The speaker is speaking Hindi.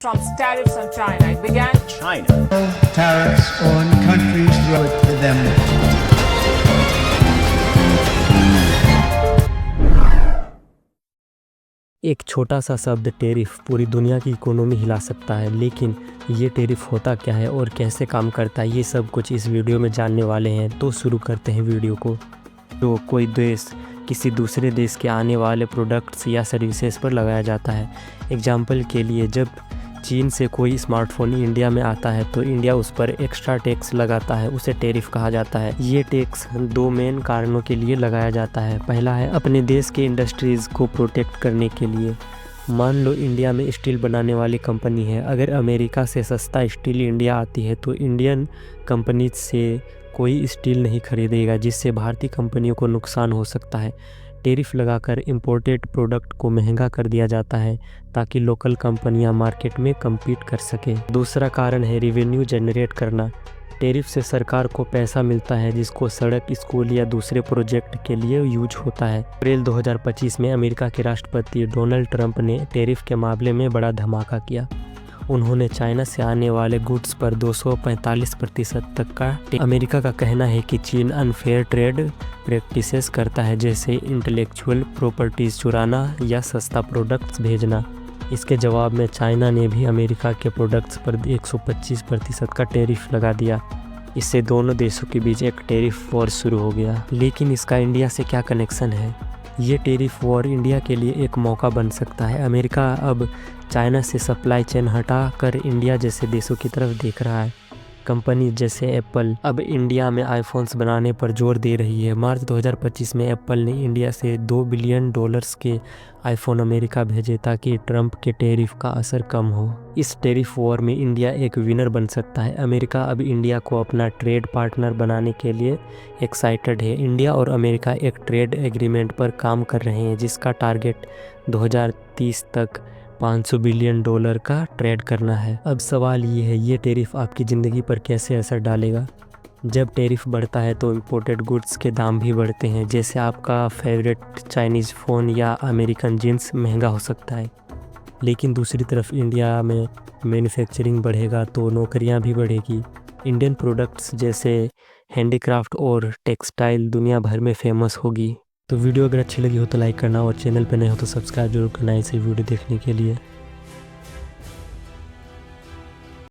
Trump's tariffs on China. It began China. Tariffs on countries related to them. एक छोटा सा शब्द टेरिफ पूरी दुनिया की इकोनॉमी हिला सकता है, लेकिन ये टेरिफ होता क्या है और कैसे काम करता है, ये सब कुछ इस वीडियो में जानने वाले हैं। तो शुरू करते हैं वीडियो को। तो कोई देश किसी दूसरे देश के आने वाले प्रोडक्ट्स या सर्विसेज पर लगाया जाता है। एग्जाम्पल के लिए, जब चीन से कोई स्मार्टफोन इंडिया में आता है तो इंडिया उस पर एक्स्ट्रा टैक्स लगाता है, उसे टेरिफ कहा जाता है। ये टैक्स दो मेन कारणों के लिए लगाया जाता है। पहला है अपने देश के इंडस्ट्रीज़ को प्रोटेक्ट करने के लिए। मान लो इंडिया में स्टील बनाने वाली कंपनी है, अगर अमेरिका से सस्ता स्टील इंडिया आती है तो इंडियन कंपनी से कोई स्टील नहीं खरीदेगा, जिससे भारतीय कंपनियों को नुकसान हो सकता है। टेरिफ लगाकर इंपोर्टेड प्रोडक्ट को महंगा कर दिया जाता है ताकि लोकल कंपनियां मार्केट में कम्पीट कर सके। दूसरा कारण है रेवेन्यू जनरेट करना। टेरिफ से सरकार को पैसा मिलता है जिसको सड़क, स्कूल या दूसरे प्रोजेक्ट के लिए यूज होता है। अप्रैल 2025 में अमेरिका के राष्ट्रपति डोनाल्ड ट्रंप ने टेरिफ के मामले में बड़ा धमाका किया। उन्होंने चाइना से आने वाले गुड्स पर 245% तक का अमेरिका का कहना है कि चीन अनफेयर ट्रेड प्रैक्टिसेस करता है, जैसे इंटेलेक्चुअल प्रॉपर्टीज़ चुराना या सस्ता प्रोडक्ट्स भेजना। इसके जवाब में चाइना ने भी अमेरिका के प्रोडक्ट्स पर 125% का टेरिफ लगा दिया। इससे दोनों देशों के बीच एक टेरिफ वॉर शुरू हो गया। लेकिन इसका इंडिया से क्या कनेक्शन है? ये टेरिफ वॉर इंडिया के लिए एक मौका बन सकता है। अमेरिका अब चाइना से सप्लाई चेन हटा कर इंडिया जैसे देशों की तरफ देख रहा है। कंपनी जैसे एप्पल अब इंडिया में आईफोन्स बनाने पर जोर दे रही है। मार्च 2025 में एप्पल ने इंडिया से $2 बिलियन के आईफोन अमेरिका भेजे ताकि ट्रंप के टेरिफ का असर कम हो। इस टेरिफ वॉर में इंडिया एक विनर बन सकता है। अमेरिका अब इंडिया को अपना ट्रेड पार्टनर बनाने के लिए एक्साइटेड है। इंडिया और अमेरिका एक ट्रेड एग्रीमेंट पर काम कर रहे हैं जिसका टारगेट 2030 तक $500 बिलियन का ट्रेड करना है। अब सवाल ये है, ये टेरिफ आपकी ज़िंदगी पर कैसे असर डालेगा? जब टेरिफ बढ़ता है तो इंपोर्टेड गुड्स के दाम भी बढ़ते हैं, जैसे आपका फेवरेट चाइनीज़ फ़ोन या अमेरिकन जीन्स महंगा हो सकता है। लेकिन दूसरी तरफ इंडिया में मैन्युफैक्चरिंग बढ़ेगा तो नौकरियां भी बढ़ेगी। इंडियन प्रोडक्ट्स जैसे हैंडीक्राफ्ट और टेक्सटाइल दुनिया भर में फेमस होगी। तो वीडियो अगर अच्छी लगी हो तो लाइक करना और चैनल पर नए हो तो सब्सक्राइब जरूर करना इसे वीडियो देखने के लिए।